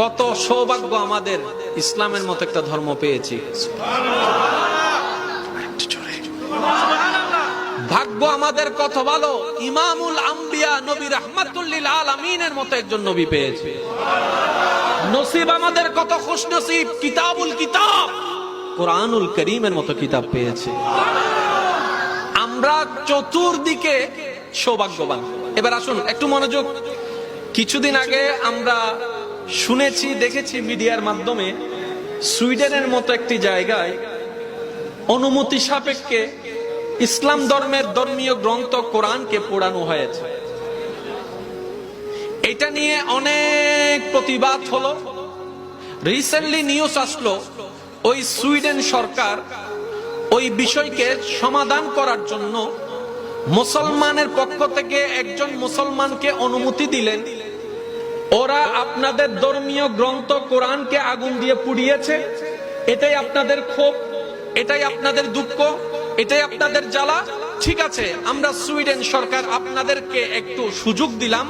কত সৌভাগ্য আমাদের ইসলামের মতো একটা ধর্ম পেয়েছি। ভাগ্য আমাদের কত ভালো, ইমামুল আম্বিয়া নবী রাহমাতুল লিল আলামিনের মতো একজন নবী পেয়েছি। নসিব আমাদের কত খুশনসিব, কিতাবুল কিতাব কোরআনুল কারীমের মতো কিতাব পেয়েছি। আমরা চতুর্দিকে সৌভাগ্যবান। এবার আসুন একটু মনোযোগ। কিছুদিন আগে আমরা শুনেছি, দেখেছি মিডিয়ার মাধ্যমে, সুইডেনের মতো একটি জায়গায় অনুমতি সাপেক্ষে ইসলাম ধর্মের ধর্মীয় গ্রন্থ কোরআনকে পোড়ানো হয়েছে। এটা নিয়ে অনেক প্রতিবাদ হলো। রিসেন্টলি নিউজ আসলো, ওই সুইডেন সরকার ওই বিষয়কে সমাধান করার জন্য মুসলমানের পক্ষ থেকে একজন মুসলমানকে অনুমতি দিলেন। ওরা আপনাদের ধর্মীয় গ্রন্থ কোরআনকে আগুন দিয়ে পুড়িয়েছে, এটাই আপনাদের ক্ষোভ, এটাই আপনাদের দুঃখ, এটাই আপনাদের জ্বালা। ঠিক আছে, আমরা সুইডেন সরকার আপনাদেরকে একটু সুযোগ দিলাম,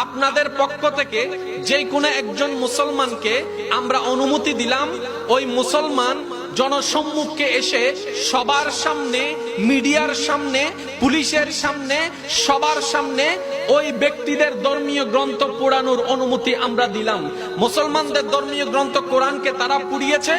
আপনাদের পক্ষ থেকে যে কোনো একজন মুসলমানকে আমরা অনুমতি দিলাম, ওই মুসলমান জনসম্মুখে এসে সবার সামনে, মিডিয়ার সামনে, পুলিশের সামনে, সবার সামনে ওই ব্যক্তিদের ধর্মীয় গ্রন্থ পোড়ানোর অনুমতি আমরা দিলাম। মুসলমানদের ধর্মীয় গ্রন্থ কোরআনকে তারা পুড়িয়েছে।